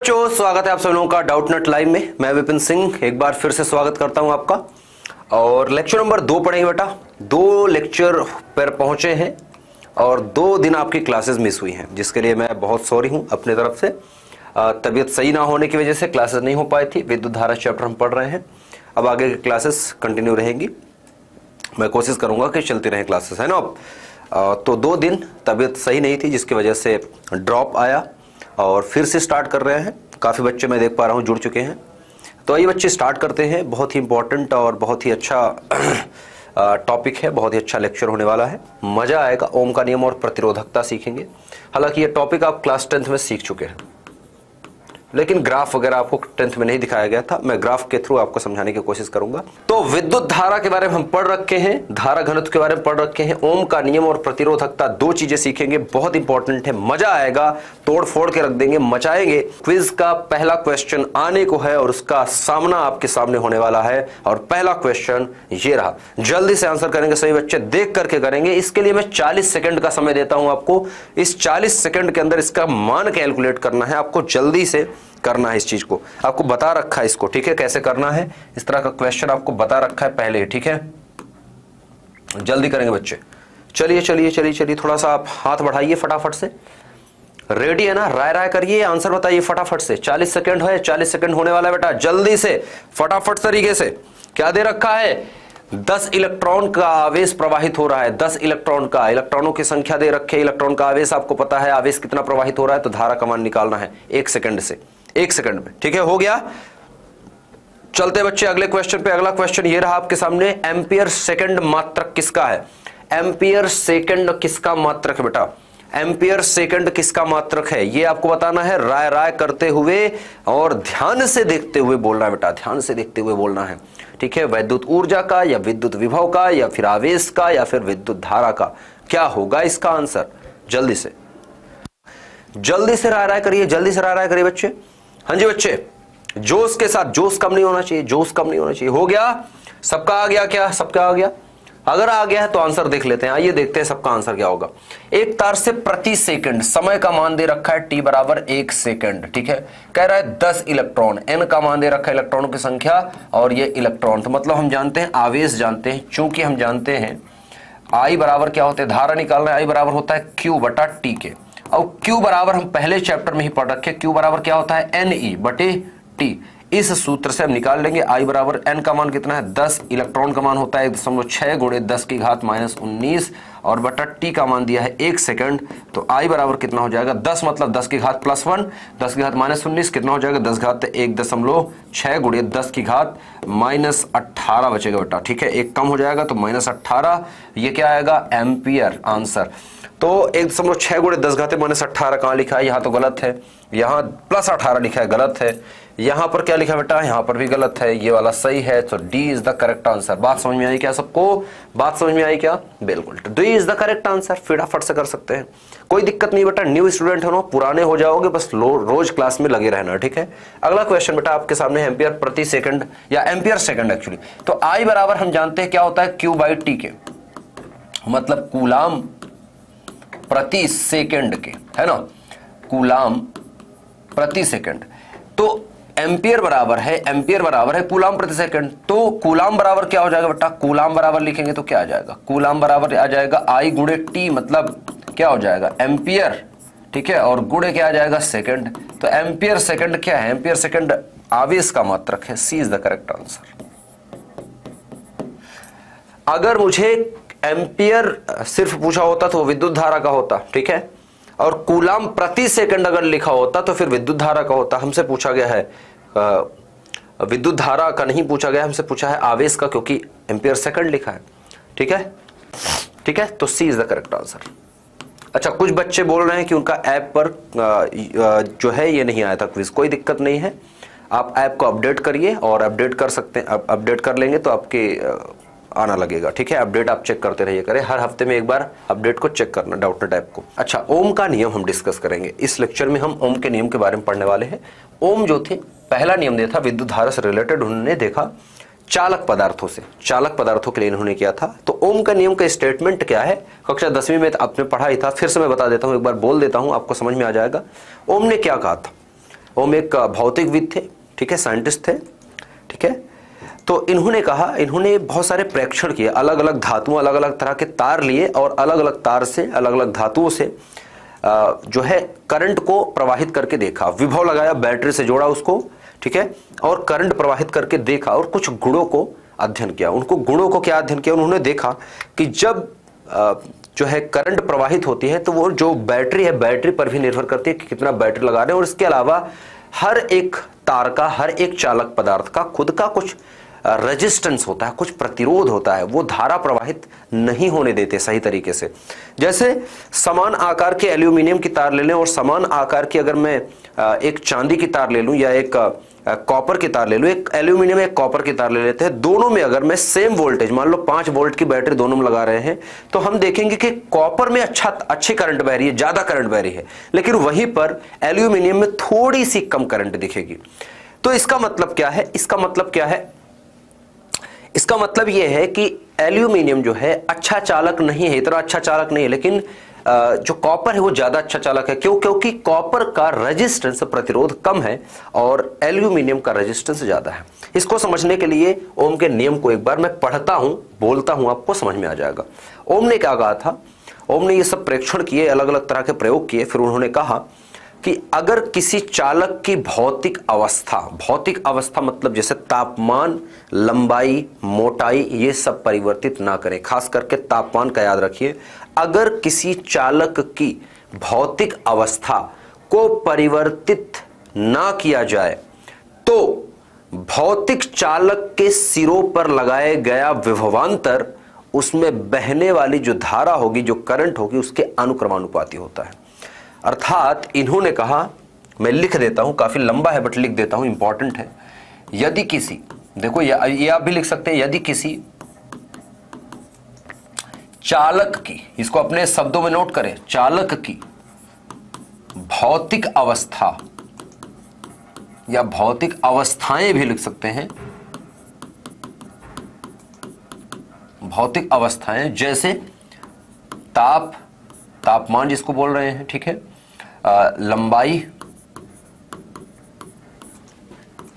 स्वागत है आप सब लोगों का डाउटनेट लाइव में। मैं विपिन सिंह एक बार फिर से स्वागत करता हूं आपका। और लेक्चर नंबर 2 पढ़ेंगे बेटा। 2 लेक्चर पर पहुंचे हैं और 2 दिन आपकी क्लासेस मिस हुई हैं, जिसके लिए मैं बहुत सॉरी हूं अपने तरफ से। तबीयत सही ना होने की वजह से क्लासेस नहीं हो पाई थी। विद्युत धारा चैप्टर हम पढ़ रहे हैं, अब आगे की क्लासेस कंटिन्यू रहेंगी। मैं कोशिश करूंगा कि चलती रहे क्लासेस, है ना। तो 2 दिन तबीयत सही नहीं थी, जिसकी वजह से ड्रॉप आया और फिर से स्टार्ट कर रहे हैं। काफ़ी बच्चे मैं देख पा रहा हूँ जुड़ चुके हैं। तो आइए बच्चे स्टार्ट करते हैं। बहुत ही इंपॉर्टेंट और बहुत ही अच्छा टॉपिक है, बहुत ही अच्छा लेक्चर होने वाला है, मज़ा आएगा। ओम का नियम और प्रतिरोधकता सीखेंगे। हालांकि ये टॉपिक आप क्लास 10th में सीख चुके हैं, लेकिन ग्राफ वगैरह आपको 10th में नहीं दिखाया गया था। मैं ग्राफ के थ्रू आपको समझाने की कोशिश करूंगा। तो विद्युत धारा के बारे में हम पढ़ रखे हैं, धारा घनत्व के बारे में पढ़ रखे हैं, ओम का नियम और प्रतिरोधकता, 2 चीजें सीखेंगे। बहुत इंपॉर्टेंट है, मजा आएगा, तोड़ फोड़ के रख देंगे, मचाएंगे। क्विज का पहला क्वेश्चन आने को है और उसका सामना आपके सामने होने वाला है। और पहला क्वेश्चन ये रहा, जल्दी से आंसर करेंगे सभी बच्चे, देख करके करेंगे। इसके लिए मैं 40 सेकंड का समय देता हूं आपको। इस 40 सेकंड के अंदर इसका मान कैलकुलेट करना है आपको, जल्दी से करना है। इस चीज को आपको बता रखा है, इसको ठीक है कैसे करना है। इस तरह का क्वेश्चन आपको बता रखा है पहले ही, ठीक है। जल्दी करेंगे बच्चे। चलिए चलिए चलिए चलिए, थोड़ा सा आप हाथ बढ़ाइए फटाफट से। रेडी है ना, राय राय करिए, आंसर बताइए फटाफट से। 40 सेकंड है, 40 सेकंड होने वाला है बेटा। जल्दी से फटाफट तरीके से। क्या दे रखा है? 10 इलेक्ट्रॉन का आवेश प्रवाहित हो रहा है। 10 इलेक्ट्रॉन का, इलेक्ट्रॉनों की संख्या दे रखे, इलेक्ट्रॉन का आवेश आपको पता है, आवेश कितना प्रवाहित हो रहा है, तो धारा का मान निकालना है 1 सेकंड से, 1 सेकंड में, ठीक है। हो गया। चलते बच्चे अगले क्वेश्चन पे। अगला क्वेश्चन ये रहा आपके सामने, एम्पियर सेकंड मात्रक किसका है? एम्पियर सेकंड किसका मात्रक है बेटा? एम्पियर सेकंड किसका मात्रक है, ये आपको बताना है, राय राय करते हुए और ध्यान से देखते हुए बोलना है बेटा, ध्यान से देखते हुए बोलना है, ठीक है। विद्युत ऊर्जा का या विद्युत विभव का या फिर आवेश का या फिर विद्युत धारा का, क्या होगा इसका आंसर? जल्दी से राय राय करिए, जल्दी से राय राय करिए बच्चे। हाँ जी बच्चे, जोश के साथ, जोश कम नहीं होना चाहिए, जोश कम नहीं होना चाहिए। हो गया सबका? आ गया क्या? सबका आ गया? अगर आ गया है तो आंसर देख लेते हैं। आइए देखते हैं सबका आंसर क्या होगा। एक तार से प्रति सेकंड समय का मान दे रखा है t बराबर 1 सेकंड, ठीक है। कह रहा है 10 इलेक्ट्रॉन, n का मान दे रखा है इलेक्ट्रॉनों की संख्या, और ये इलेक्ट्रॉन, तो मतलब हम जानते हैं आवेश जानते हैं। चूंकि हम जानते हैं I बराबर क्या होता है, धारा निकालना है, I बराबर होता है Q बटा T के। और Q बराबर हम पहले चैप्टर में ही पढ़ रखे, Q बराबर क्या होता है, NE बटे T। इस सूत्र से हम निकाल लेंगे I बराबर n का मान कितना है 10, इलेक्ट्रॉन का मान होता है 1.6 गुणे 10 की घात -19 और बटा T का मान दिया है 1 सेकंड। तो I बराबर कितना हो जाएगा 10 मतलब 10 की घात +1, 10 की घात -19 कितना हो जाएगा 10 घात 1.6 गुणे 10 की घात -18 बचेगा बेटा, ठीक है। एक कम हो जाएगा तो -18, ये क्या आएगा एम्पियर आंसर। तो 1.6 गुणे 10 घाते -18 कहाँ लिखा है, यहाँ तो गलत है, यहाँ +18 लिखा है, गलत है। यहाँ पर क्या लिखा बेटा, यहाँ पर भी गलत है, ये वाला सही है। तो D is the correct answer. बात समझ में आई क्या सबको? बात समझ में आई क्या? बिल्कुल, D is the correct answer. फटाफट से कर सकते हैं, कोई दिक्कत नहीं बेटा। न्यू स्टूडेंट हो ना, पुराने हो जाओगे, बस रोज क्लास में लगे रहना, ठीक है। अगला क्वेश्चन बेटा आपके सामने है, एम्पियर प्रति सेकंड या एम्पियर सेकंड एक्चुअली। तो आई बराबर हम जानते हैं क्या होता है, क्यू बाई टी के, मतलब कूलाम प्रति सेकंड के, है ना, कूलाम प्रति सेकंड। तो एम्पियर बराबर है कूलाम प्रति सेकंड। तो कूलाम बराबर क्या हो जाएगा बेटा, कूलाम बराबर लिखेंगे तो क्या आ जाएगा, कूलाम बराबर आ जाएगा I गुणे टी, मतलब क्या हो जाएगा एम्पियर, ठीक है, और गुणे क्या आ जाएगा सेकंड। तो एम्पियर सेकंड क्या है, एम्पियर सेकंड आवेश का मात्रक है। सी इज द करेक्ट आंसर। अगर मुझे एम्पियर सिर्फ पूछा होता तो विद्युत धारा का होता, ठीक है, और कूलाम प्रति सेकंड अगर लिखा होता तो फिर विद्युत धारा का होता। हमसे पूछा गया है विद्युत धारा का नहीं पूछा गया, हमसे पूछा है आवेश का, क्योंकि एम्पियर सेकंड लिखा है, ठीक है, ठीक है। तो सी इज द करेक्ट आंसर। अच्छा, कुछ बच्चे बोल रहे हैं कि उनका ऐप पर जो है ये नहीं आया था क्विज। कोई दिक्कत नहीं है, आप ऐप को अपडेट करिए और अपडेट कर सकते हैं, अपडेट कर लेंगे तो आपके आना लगेगा, ठीक है। अपडेट आप चेक करते रहिए करें, हर हफ्ते में एक बार अपडेट को चेक करना, डाउटनेट ऐप को। अच्छा, ओम का नियम हम डिस्कस करेंगे इस लेक्चर में। हम ओम के नियम के बारे में पढ़ने वाले हैं। ओम जो थे, पहला नियम दिया था विद्युत धारा से रिलेटेड, उन्होंने देखा चालक पदार्थों से, चालक पदार्थों के लिए इन्होंने किया था। तो ओम का नियम का स्टेटमेंट क्या है, कक्षा 10वीं में आपने पढ़ा ही था, फिर से मैं बता देता हूं, एक बार बोल देता हूं, आपको समझ में आ जाएगा। ओम ने क्या कहा था, ओम एक भौतिकविद थे, ठीक है, साइंटिस्ट थे, ठीक है। तो इन्होंने कहा, इन्होंने बहुत सारे प्रेक्षण किए, अलग अलग धातुओं, अलग अलग तरह के तार लिए और अलग अलग तार से, अलग अलग धातुओं से जो है करंट को प्रवाहित करके देखा, विभव लगाया, बैटरी से जोड़ा उसको, ठीक है, और करंट प्रवाहित करके देखा और कुछ गुणों को अध्ययन किया। उनको गुणों को क्या अध्ययन किया, उन्होंने देखा कि जब जो है करंट प्रवाहित होती है तो वो जो बैटरी है, बैटरी पर भी निर्भर करती है कि कितना बैटरी लगा रहे हैं, और इसके अलावा हर एक तार का, हर एक चालक पदार्थ का खुद का कुछ रेजिस्टेंस होता है, कुछ प्रतिरोध होता है, वो धारा प्रवाहित नहीं होने देते सही तरीके से। जैसे समान आकार के एल्यूमिनियम की तार ले लें और समान आकार की अगर मैं एक चांदी की तार ले लूं या एक कॉपर की तार ले लूं, एक एल्यूमिनियम एक कॉपर की तार ले लेते हैं, दोनों में अगर मैं सेम वोल्टेज, मान लो 5 वोल्ट की बैटरी दोनों में लगा रहे हैं, तो हम देखेंगे कि कॉपर में अच्छी करंट बह रही है, ज्यादा करंट बह रही है, लेकिन वहीं पर एल्यूमिनियम में थोड़ी सी कम करंट दिखेगी। तो इसका मतलब क्या है, इसका मतलब क्या है, इसका मतलब यह है कि एल्यूमिनियम जो है अच्छा चालक नहीं है, इतना अच्छा चालक नहीं है, लेकिन जो कॉपर है वो ज्यादा अच्छा चालक है। क्यों? क्योंकि कॉपर का रेजिस्टेंस, प्रतिरोध कम है और एल्यूमिनियम का रेजिस्टेंस ज्यादा है। इसको समझने के लिए ओम के नियम को एक बार मैं पढ़ता हूं, बोलता हूं, आपको समझ में आ जाएगा। ओम ने क्या कहा था, ओम ने ये सब प्रेक्षण किए, अलग अलग तरह के प्रयोग किए, फिर उन्होंने कहा कि अगर किसी चालक की भौतिक अवस्था मतलब जैसे तापमान, लंबाई, मोटाई, ये सब परिवर्तित ना करें, खास करके तापमान का याद रखिए। अगर किसी चालक की भौतिक अवस्था को परिवर्तित ना किया जाए तो भौतिक चालक के सिरों पर लगाए गया विभवांतर उसमें बहने वाली जो धारा होगी, जो करंट होगी, उसके अनुक्रमानुपाती होता है। अर्थात इन्होंने कहा, मैं लिख देता हूं, काफी लंबा है बट लिख देता हूं, इंपॉर्टेंट है। यदि किसी, देखो ये आप भी लिख सकते हैं, यदि किसी चालक की, इसको अपने शब्दों में नोट करें, चालक की भौतिक अवस्था या भौतिक अवस्थाएं भी लिख सकते हैं, भौतिक अवस्थाएं जैसे तापमान जिसको बोल रहे हैं, ठीक है, लंबाई,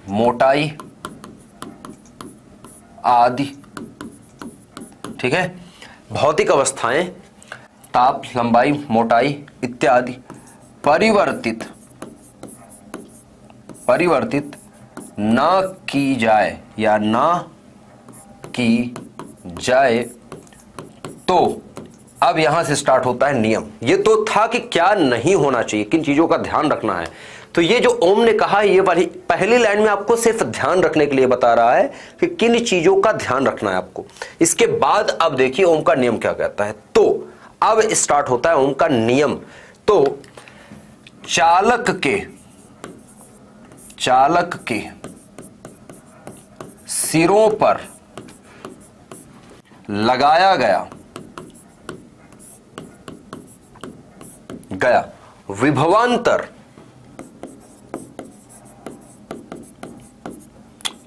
मोटाई आदि, ठीक है, भौतिक अवस्थाएं ताप, लंबाई, मोटाई इत्यादि परिवर्तित ना की जाए या ना की जाए तो अब यहां से स्टार्ट होता है नियम। ये तो था कि क्या नहीं होना चाहिए, किन चीजों का ध्यान रखना है। तो ये जो ओम ने कहा, ये वाली पहली लाइन में आपको सिर्फ ध्यान रखने के लिए बता रहा है कि किन चीजों का ध्यान रखना है आपको। इसके बाद अब देखिए ओम का नियम क्या कहता है। तो अब स्टार्ट होता है ओम का नियम। तो चालक के सिरों पर लगाया गया विभवांतर,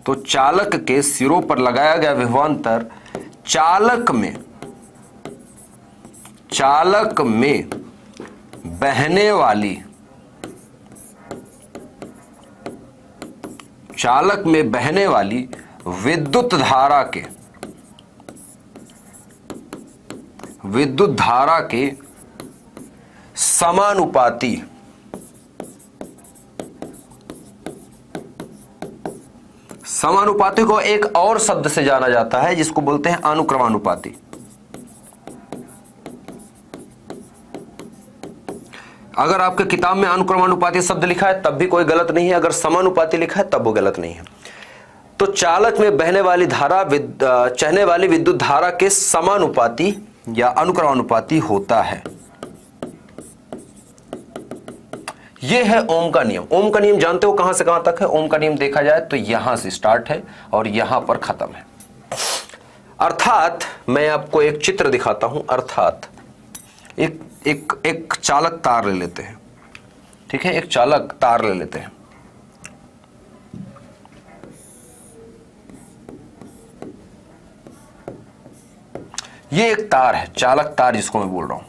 तो चालक के सिरों पर लगाया गया विभवांतर चालक में बहने वाली विद्युत धारा के समानुपाती को एक और शब्द से जाना जाता है जिसको बोलते हैं अनुक्रमानुपाती। अगर आपके किताब में अनुक्रमानुपाती शब्द लिखा है तब भी कोई गलत नहीं है, अगर समानुपाती लिखा है तब वो गलत नहीं है। तो चालक में बहने वाली धारा चलने वाली विद्युत धारा के समानुपाती या अनुक्रमानुपाती होता है। यह है ओम का नियम। ओम का नियम जानते हो कहां से कहां तक है? ओम का नियम देखा जाए तो यहां से स्टार्ट है और यहां पर खत्म है। अर्थात मैं आपको एक चित्र दिखाता हूं। अर्थात एक चालक तार ले लेते हैं, ठीक है, एक चालक तार ले लेते हैं। ये एक तार है, चालक तार जिसको मैं बोल रहा हूं,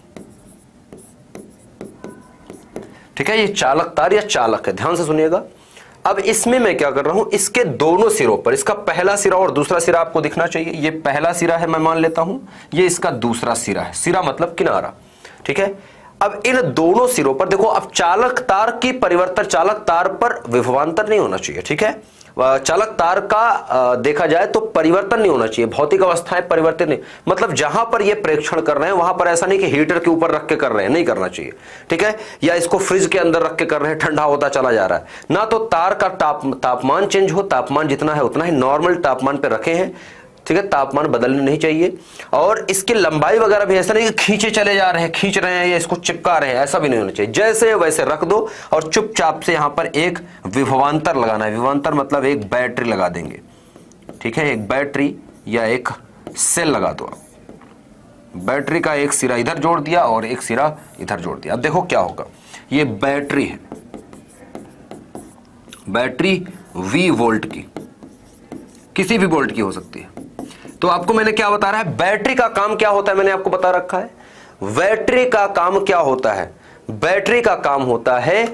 ठीक है, ये चालक तार या चालक है, ध्यान से सुनिएगा। अब इसमें मैं क्या कर रहा हूं, इसके दोनों सिरों पर, इसका पहला सिरा और दूसरा सिरा आपको दिखना चाहिए। ये पहला सिरा है, मैं मान लेता हूं, ये इसका दूसरा सिरा है, सिरा मतलब किनारा, ठीक है। अब इन दोनों सिरों पर देखो, अब चालक तार की परिवर्तन, चालक तार पर विभवांतर नहीं होना चाहिए, ठीक है। चालक तार का देखा जाए तो परिवर्तन नहीं होना चाहिए, भौतिक अवस्थाएं परिवर्तित नहीं, मतलब जहां पर ये प्रेक्षण कर रहे हैं वहां पर ऐसा नहीं कि हीटर के ऊपर रख के कर रहे हैं, नहीं करना चाहिए, ठीक है, या इसको फ्रिज के अंदर रख के कर रहे हैं, ठंडा होता चला जा रहा है ना, तो तार का तापमान चेंज हो, तापमान जितना है उतना ही नॉर्मल तापमान पे रखे हैं, ठीक है, तापमान बदलने नहीं चाहिए। और इसकी लंबाई वगैरह भी ऐसा नहीं कि खींचे चले जा रहे हैं, खींच रहे हैं या इसको चिपका रहे हैं, ऐसा भी नहीं होना चाहिए, जैसे वैसे रख दो और चुपचाप से यहां पर एक विभवांतर लगाना है। विभवांतर मतलब एक बैटरी लगा देंगे, ठीक है, एक बैटरी या एक सेल लगा दो। बैटरी का एक सिरा इधर जोड़ दिया और एक सिरा इधर जोड़ दिया। अब देखो क्या होगा, ये बैटरी है, बैटरी V वोल्ट की, किसी भी वोल्ट की हो सकती है। तो आपको मैंने क्या बता रहा है, बैटरी का काम क्या होता है, मैंने आपको बता रखा है। बैटरी का काम क्या होता है, बैटरी का काम होता है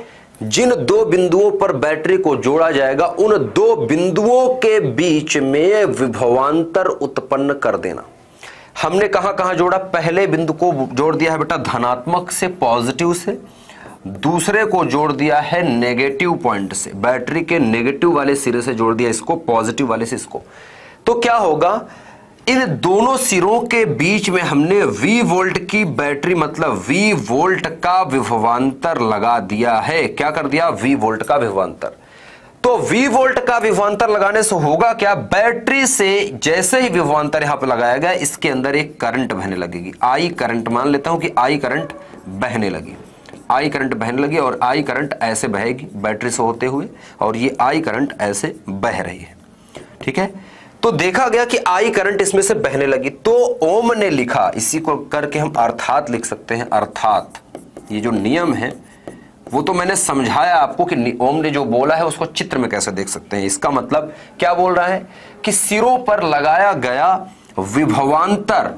जिन दो बिंदुओं पर बैटरी को जोड़ा जाएगा उन दो बिंदुओं के बीच में विभवांतर उत्पन्न कर देना। हमने कहां कहां जोड़ा, पहले बिंदु को जोड़ दिया है बेटा धनात्मक से, पॉजिटिव से, दूसरे को जोड़ दिया है नेगेटिव पॉइंट से, बैटरी के नेगेटिव वाले सिरे से जोड़ दिया इसको, पॉजिटिव वाले से इसको। तो क्या होगा, इन दोनों सिरों के बीच में हमने V वोल्ट की बैटरी मतलब V वोल्ट का विभवांतर लगा दिया है। क्या कर दिया, V वोल्ट का विभवांतर। तो V वोल्ट का विभवांतर लगाने से होगा क्या, बैटरी से जैसे ही विभवांतर यहां पर लगाया गया इसके अंदर एक करंट बहने लगेगी, I करंट, मान लेता हूं कि I करंट बहने लगी, I करंट बहने लगी और I करंट ऐसे बहेगी बैटरी से होते हुए, और ये I करंट ऐसे बह रही है, ठीक है। तो देखा गया कि I करंट इसमें से बहने लगी, तो ओम ने लिखा, इसी को करके हम अर्थात लिख सकते हैं, अर्थात। ये जो नियम है वो तो मैंने समझाया आपको कि ओम ने जो बोला है उसको चित्र में कैसे देख सकते हैं। इसका मतलब क्या बोल रहा है कि सिरों पर लगाया गया विभवांतर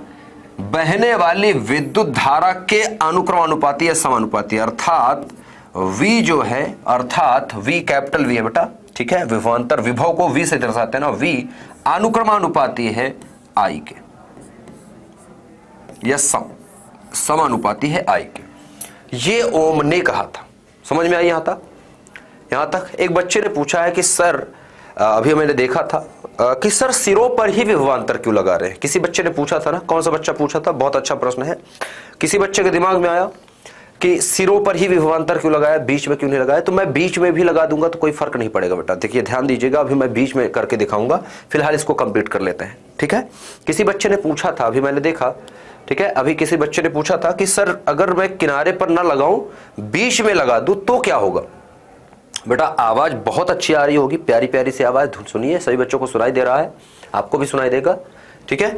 बहने वाली विद्युत धारा के अनुक्रमानुपाती या समानुपाती, अर्थात V जो है, अर्थात V कैपिटल V है बेटा, ठीक है, विभवांतर विभव को V से दर्शाते हैं ना, V अनुक्रमानुपाती है I के, या समानुपाती है I के। ये ओम ने कहा था, समझ में आई यहां तक? यहां तक एक बच्चे ने पूछा है कि सर, अभी मैंने देखा था कि सर सिरों पर ही विभवांतर क्यों लगा रहे हैं। किसी बच्चे ने पूछा था ना, कौन सा बच्चा पूछा था, बहुत अच्छा प्रश्न है। किसी बच्चे के दिमाग में आया कि सिरों पर ही विभवांतर क्यों लगाया, बीच में क्यों नहीं लगाया। तो मैं बीच में भी लगा दूंगा तो कोई फर्क नहीं पड़ेगा बेटा। देखिए ध्यान दीजिएगा, अभी मैं बीच में करके दिखाऊंगा, फिलहाल इसको कंप्लीट कर लेते हैं, ठीक है। किसी बच्चे ने पूछा था, अभी मैंने देखा, ठीक है, अभी किसी बच्चे ने पूछा था कि सर अगर मैं किनारे पर ना लगाऊं, बीच में लगा दूं तो क्या होगा। बेटा आवाज बहुत अच्छी आ रही होगी, प्यारी प्यारी सी आवाज, सुनिए, सभी बच्चों को सुनाई दे रहा है, आपको भी सुनाई देगा, ठीक है।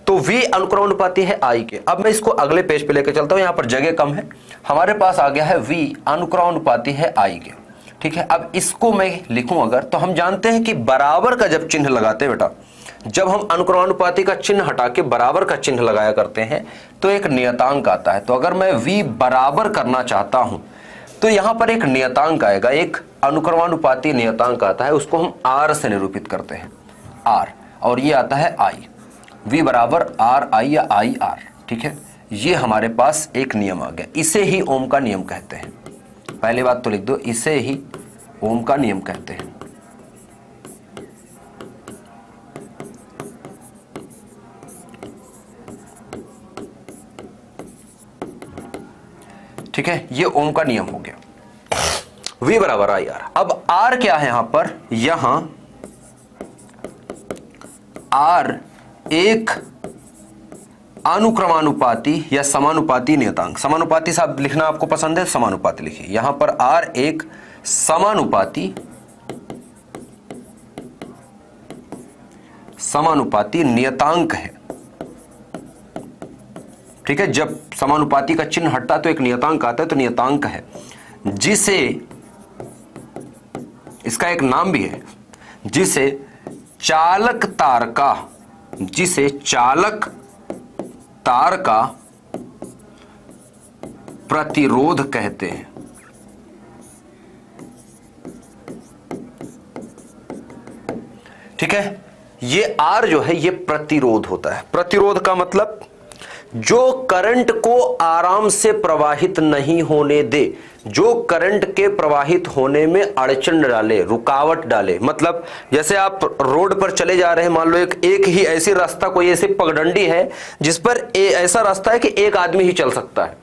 तो V अनुक्रमानुपाती है I के। अब मैं इसको अगले पेज पे लेकर चलता हूं, यहां पर जगह कम है, हमारे पास आ गया है V अनुक्रमानुपाती है I के, ठीक है। अब इसको मैं लिखूं अगर, तो हम जानते हैं कि बराबर का जब चिन्ह लगाते हैं बेटा, जब हम अनुक्रमानुपाती का चिन्ह हटा के बराबर का चिन्ह लगाया करते हैं तो एक नियतांक आता है। तो अगर मैं V बराबर करना चाहता हूं तो यहां पर एक नियतांक आएगा, एक अनुक्रमानुपाती नियतांक आता है, उसको हम R से निरूपित करते हैं, R, और ये आता है I, V बराबर RI या IR, ठीक है। ये हमारे पास एक नियम आ गया, इसे ही ओम का नियम कहते हैं। पहली बात तो लिख दो, इसे ही ओम का नियम कहते हैं। ठीक है, ये ओम का नियम हो गया, V बराबर IR। अब R क्या है यहां पर, यहां R एक अनुक्रमानुपाती या समानुपाती नियतांक, समानुपाती साहब लिखना आपको पसंद है, समानुपाती लिखिए। यहां पर R एक समानुपाती नियतांक है, ठीक है। जब समानुपाती का चिन्ह हटता है तो एक नियतांक आता है, तो नियतांक है जिसे, इसका एक नाम भी है, जिसे चालक तार का प्रतिरोध कहते हैं, ठीक है, ये R जो है ये प्रतिरोध होता है। प्रतिरोध का मतलब जो करंट को आराम से प्रवाहित नहीं होने दे, जो करंट के प्रवाहित होने में अड़चन डाले, रुकावट डाले। मतलब जैसे आप रोड पर चले जा रहे हैं, मान लो एक ही ऐसी रास्ता, कोई ऐसी पगडंडी है जिस पर ऐसा रास्ता है कि एक आदमी ही चल सकता है।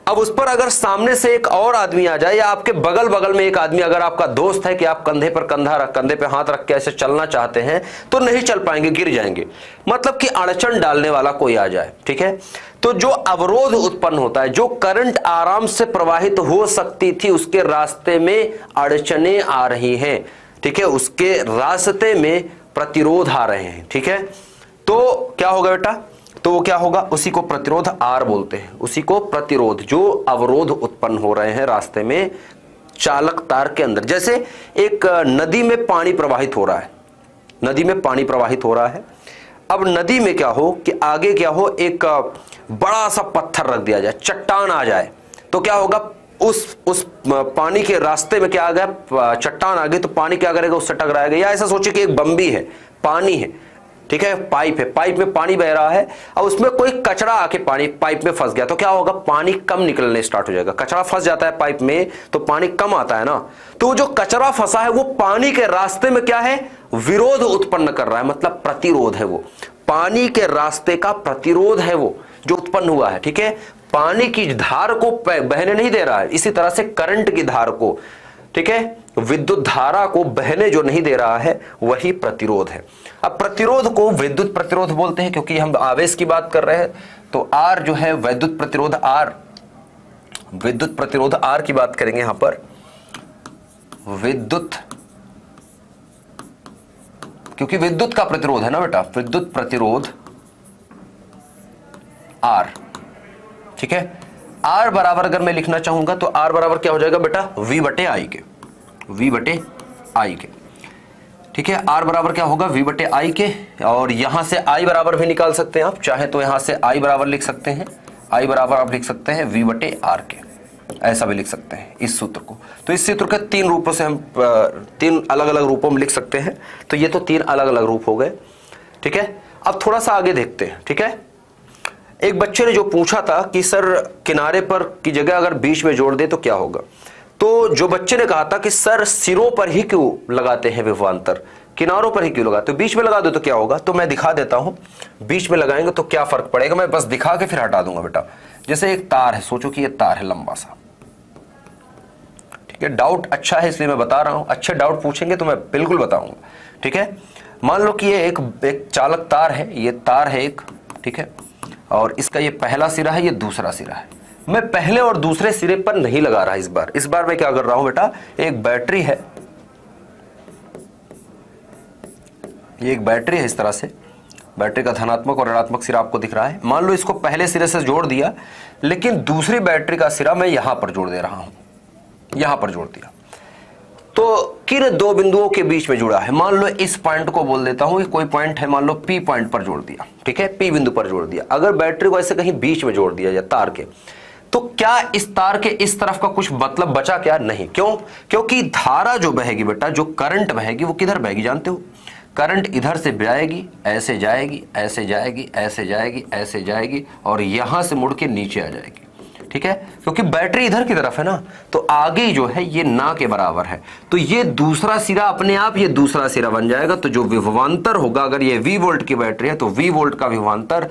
अब उस पर अगर सामने से एक और आदमी आ जाए या आपके बगल बगल में एक आदमी, अगर आपका दोस्त है कि आप कंधे पर कंधे पे हाथ रख के ऐसे चलना चाहते हैं तो नहीं चल पाएंगे, गिर जाएंगे। मतलब कि अड़चन डालने वाला कोई आ जाए, ठीक है। तो जो अवरोध उत्पन्न होता है, जो करंट आराम से प्रवाहित हो सकती थी उसके रास्ते में अड़चनें आ रही हैं, ठीक है, उसके रास्ते में प्रतिरोध आ रहे हैं, ठीक है। तो क्या होगा बेटा, तो वो क्या होगा, उसी को प्रतिरोध R बोलते हैं। उसी को प्रतिरोध, जो अवरोध उत्पन्न हो रहे हैं रास्ते में चालक तार के अंदर। जैसे एक नदी में पानी प्रवाहित हो रहा है, नदी में पानी प्रवाहित हो रहा है। अब नदी में क्या हो कि आगे क्या हो, एक बड़ा सा पत्थर रख दिया जाए, चट्टान आ जाए, तो क्या होगा, उस पानी के रास्ते में क्या आ गया, चट्टान आ गई, तो पानी क्या करेगा, उससे टकराएगा। या ऐसा सोचिए कि एक बम्बी है, पानी है, ठीक है, पाइप है, पाइप में पानी बह रहा है, और उसमें कोई कचरा आके पानी पाइप में फंस गया, तो क्या होगा, पानी कम निकलने स्टार्ट हो जाएगा। कचरा फंस जाता है पाइप में तो पानी कम आता है ना। तो जो कचरा फंसा है वो पानी के रास्ते में क्या है, विरोध उत्पन्न कर रहा है, मतलब प्रतिरोध है। वो पानी के रास्ते का प्रतिरोध है वो जो उत्पन्न हुआ है, ठीक है। पानी की धार को बहने नहीं दे रहा है। इसी तरह से करंट की धार को, ठीक है, विद्युत धारा को बहने जो नहीं दे रहा है वही प्रतिरोध है। अब प्रतिरोध को विद्युत प्रतिरोध बोलते हैं क्योंकि हम आवेश की बात कर रहे हैं। तो R जो है विद्युत प्रतिरोध R, विद्युत प्रतिरोध R की बात करेंगे यहां पर। विद्युत, क्योंकि विद्युत का प्रतिरोध है ना बेटा, विद्युत प्रतिरोध R, ठीक है। R बराबर अगर मैं लिखना चाहूंगा तो R बराबर क्या हो जाएगा बेटा, V बटे I के, V बटे I के, ठीक है। R बराबर क्या होगा, V बटे I के। और यहां से I बराबर भी निकाल सकते हैं आप, चाहे तो यहां से I बराबर लिख सकते हैं, I बराबर आप लिख सकते हैं V बटे R के, ऐसा भी लिख सकते हैं इस सूत्र को। तो इस सूत्र के तीन रूपों से हम तीन अलग अलग रूपों में लिख सकते हैं। तो ये तो तीन अलग अलग रूप हो गए, ठीक है। अब थोड़ा सा आगे देखते हैं, ठीक है। एक बच्चे ने जो पूछा था कि सर किनारे पर की जगह अगर बीच में जोड़ दे तो क्या होगा। तो जो बच्चे ने कहा था कि सर सिरों पर ही क्यों लगाते हैं विभवांतर, किनारों पर ही क्यों लगाते हो, बीच में लगा दो तो क्या होगा। तो मैं दिखा देता हूं बीच में लगाएंगे तो क्या फर्क पड़ेगा, मैं बस दिखा के फिर हटा दूंगा बेटा। जैसे एक तार है, सोचो कि ये तार है लंबा सा, ठीक है। डाउट अच्छा है इसलिए मैं बता रहा हूं, अच्छे डाउट पूछेंगे तो मैं बिल्कुल बताऊंगा, ठीक है। मान लो कि ये एक चालक तार है, ये तार है एक, ठीक है, और इसका ये पहला सिरा है, ये दूसरा सिरा है। मैं पहले और दूसरे सिरे पर नहीं लगा रहा इस बार मैं क्या कर रहा हूं बेटा, एक बैटरी है, ये एक बैटरी है, इस तरह से बैटरी का धनात्मक और ऋणात्मक सिरा आपको दिख रहा है। मान लो इसको पहले सिरे से जोड़ दिया, लेकिन दूसरी बैटरी का सिरा मैं यहां पर जोड़ दे रहा हूं, यहां पर जोड़ दिया, तो किन दो बिंदुओं के बीच में जुड़ा है। मान लो इस पॉइंट को बोल देता हूं कि कोई पॉइंट है, मान लो P पॉइंट पर जोड़ दिया, ठीक है, P बिंदु पर जोड़ दिया। अगर बैटरी को ऐसे कहीं बीच में जोड़ दिया जाए तार के, तो क्या इस तार के इस तरफ का कुछ मतलब बचा क्या, नहीं। क्यों, क्योंकि धारा जो बहेगी बेटा, जो करंट बहेगी वो किधर बहेगी जानते हो, करंट इधर से जाएगी, ऐसे जाएगी, ऐसे जाएगी, ऐसे जाएगी, ऐसे जाएगी, और यहां से मुड़ के नीचे आ जाएगी, ठीक है। क्योंकि बैटरी इधर की तरफ है ना, तो आगे जो है ये ना के बराबर है, तो ये दूसरा सिरा अपने आप ये दूसरा सिरा बन जाएगा। तो जो विभवांतर होगा, अगर ये V वोल्ट की बैटरी है तो V वोल्ट का विभवांतर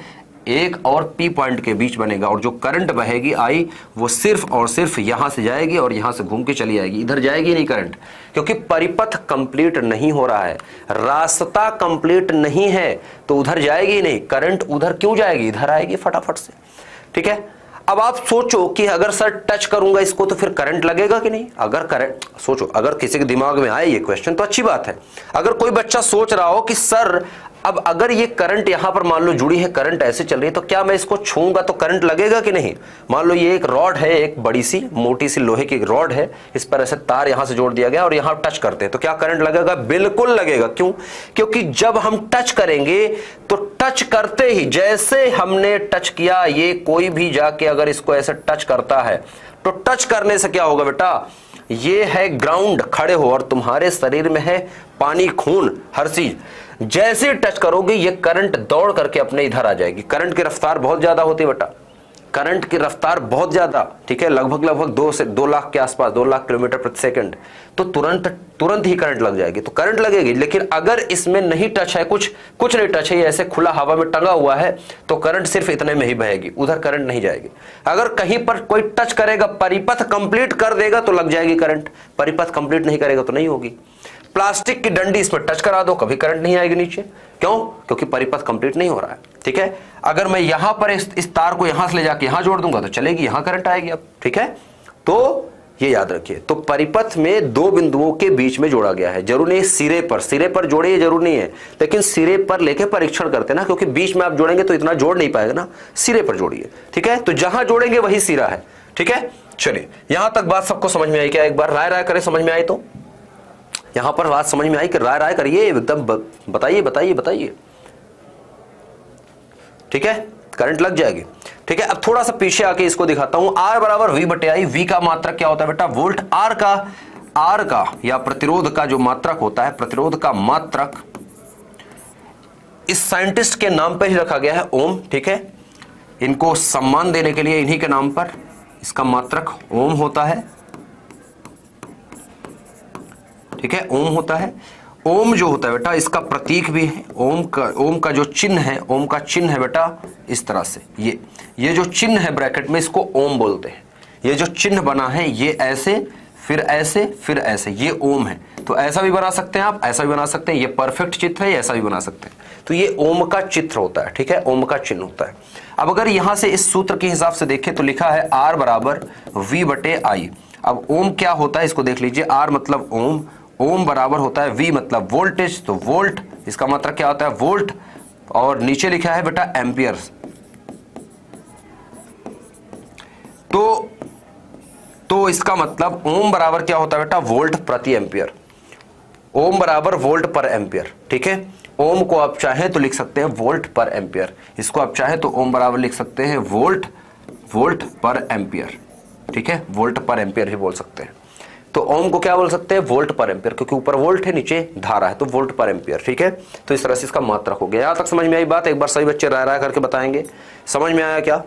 एक और P पॉइंट के बीच बनेगा, और जो करंट बहेगी I वो सिर्फ और सिर्फ यहां से जाएगी और यहां से घूम के चली जाएगी, इधर जाएगी नहीं करंट, क्योंकि परिपथ कंप्लीट नहीं हो रहा है, रास्ता कंप्लीट नहीं है, तो उधर जाएगी ही नहीं करंट, उधर क्यों जाएगी, इधर आएगी फटाफट से, ठीक है। अब आप सोचो कि अगर सर टच करूंगा इसको तो फिर करंट लगेगा कि नहीं। अगर करंट, सोचो अगर किसी के दिमाग में आए ये क्वेश्चन तो अच्छी बात है। अगर कोई बच्चा सोच रहा हो कि सर अब अगर ये करंट यहां पर मान लो जुड़ी है, करंट ऐसे चल रही है, तो क्या मैं इसको छूंगा तो करंट लगेगा कि नहीं। मान लो ये एक रॉड है, एक बड़ी सी मोटी सी लोहे की रॉड है, इस पर ऐसे तार यहां से जोड़ दिया गया और यहां टच करते हैं, तो क्या करंट लगेगा, बिल्कुल लगेगा। क्यों, क्योंकि जब हम टच करेंगे तो टच करते ही, जैसे हमने टच किया, ये कोई भी जाके अगर इसको ऐसे टच करता है तो टच करने से क्या होगा बेटा, ये है ग्राउंड, खड़े हो, और तुम्हारे शरीर में है पानी, खून, हर चीज। जैसे टच करोगे ये करंट दौड़ करके अपने इधर आ जाएगी। करंट की रफ्तार बहुत ज्यादा होती है बेटा, करंट की रफ्तार बहुत ज्यादा, ठीक है, लगभग 2 से 2 लाख के आसपास, 2 लाख किलोमीटर प्रति सेकंड। तो तुरंत ही करंट लग जाएगी। तो करंट लगेगी, लेकिन अगर इसमें नहीं टच है, कुछ नहीं टच है, ये ऐसे खुला हवा में टंगा हुआ है, तो करंट सिर्फ इतने में ही बहेगी, उधर करंट नहीं जाएगी। अगर कहीं पर कोई टच करेगा, परिपथ कंप्लीट कर देगा तो लग जाएगी करंट, परिपथ कंप्लीट नहीं करेगा तो नहीं होगी। प्लास्टिक की डंडी इसमें टच करा दो, कभी करंट नहीं आएगी नीचे। क्यों? क्योंकि परिपथ कंप्लीट नहीं हो रहा है, ठीक है। अगर मैं यहां पर इस तार को यहां से ले जाके यहां जोड़ दूंगा तो चलेगी, यहां करंट आएगी अब, ठीक है। तो ये याद रखिए। तो परिपथ में 2 बिंदुओं के बीच में जोड़ा गया है। जरूर नहीं सिरे पर जोड़े, ये जरूर नहीं है, लेकिन सिरे पर लेके परीक्षण करते ना, क्योंकि बीच में आप जोड़ेंगे तो इतना जोड़ नहीं पाएगा ना, सिरे पर जोड़िए, ठीक है। तो जहां जोड़ेंगे वही सिरा है, ठीक है। चलिए, यहां तक बात सबको समझ में आई क्या? एक बार राय करें, समझ में आई तो यहां पर बात समझ में आई कि राय करिए एकदम, बताइए, ठीक है। करंट लग जाएगी, ठीक है। अब थोड़ा सा पीछे आके इसको दिखाता हूं। R बराबर V बटे I। V का मात्रक क्या होता है बेटा? वोल्ट। R का या प्रतिरोध का जो मात्रक होता है, प्रतिरोध का मात्रक इस साइंटिस्ट के नाम पर ही रखा गया है, ओम, ठीक है। इनको सम्मान देने के लिए इन्हीं के नाम पर इसका मात्रक ओम होता है, ठीक है, ओम होता है। ओम जो होता है बेटा, इसका प्रतीक भी है, ओम का जो चिन्ह है, ओम का चिन्ह है बेटा इस तरह से, ये जो चिन्ह है ब्रैकेट में, इसको ओम बोलते हैं। ये जो चिन्ह बना है, ये ऐसे, फिर ऐसे, फिर ऐसे, ये ओम है। तो ऐसा भी बना सकते हैं आप, ऐसा भी बना सकते हैं, ये परफेक्ट चित्र है, ऐसा भी बना सकते हैं। तो ये ओम का चित्र होता है, ठीक है, ओम का चिन्ह होता है। अब अगर यहां से इस सूत्र के हिसाब से देखें तो लिखा है R बराबर V बटे I। अब ओम क्या होता है इसको देख लीजिए। R मतलब ओम, ओम बराबर होता है V मतलब वोल्टेज, तो वोल्ट, इसका मतलब क्या होता है? वोल्ट, और नीचे लिखा है बेटा एम्पियर। तो इसका मतलब ओम बराबर क्या होता है बेटा? वोल्ट प्रति एम्पियर। ओम बराबर वोल्ट पर एम्पियर, ठीक है। ओम को आप चाहें तो लिख सकते हैं वोल्ट पर एम्पियर, इसको आप चाहें तो ओम बराबर लिख सकते हैं वोल्ट पर एम्पियर, ठीक है, वोल्ट पर एम्पियर भी बोल सकते हैं। तो ओम को क्या बोल सकते हैं? वोल्ट पर एम्पियर, क्योंकि ऊपर वोल्ट है, नीचे धारा है, तो वोल्ट पर एम्पियर, ठीक है। तो इस तरह से इसका मात्रक हो गया। यहां तक समझ में आई बात? एक बार सभी बच्चे राय करके बताएंगे, समझ में आया क्या?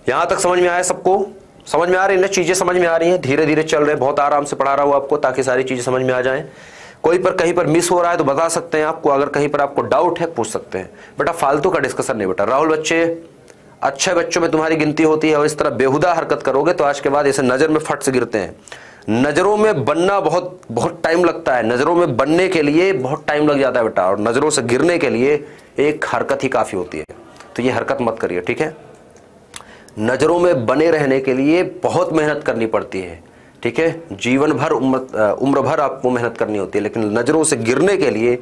यहां तक समझ में आया सबको? समझ में आ रही है ना? चीजें समझ में आ रही हैं, धीरे धीरे चल रहे हैं, बहुत आराम से पढ़ा रहा हूं आपको, ताकि सारी चीजें समझ में आ जाएं। कोई पर कहीं पर मिस हो रहा है तो बता सकते हैं आपको, अगर कहीं पर आपको डाउट है पूछ सकते हैं। बेटा फालतू का डिस्कशन नहीं बेटा। राहुल बच्चे, अच्छे बच्चों में तुम्हारी गिनती होती है, और इस तरह बेहुदा हरकत करोगे तो आज के बाद ऐसे नजर में फट से गिरते हैं। नजरों में बनना बहुत टाइम लगता है, नजरों में बनने के लिए बहुत टाइम लग जाता है बेटा, और नजरों से गिरने के लिए एक हरकत ही काफी होती है। तो ये हरकत मत करिए, ठीक है। नजरों में बने रहने के लिए बहुत मेहनत करनी पड़ती है, ठीक है, जीवन भर उम्र भर आपको मेहनत करनी होती है, लेकिन नजरों से गिरने के लिए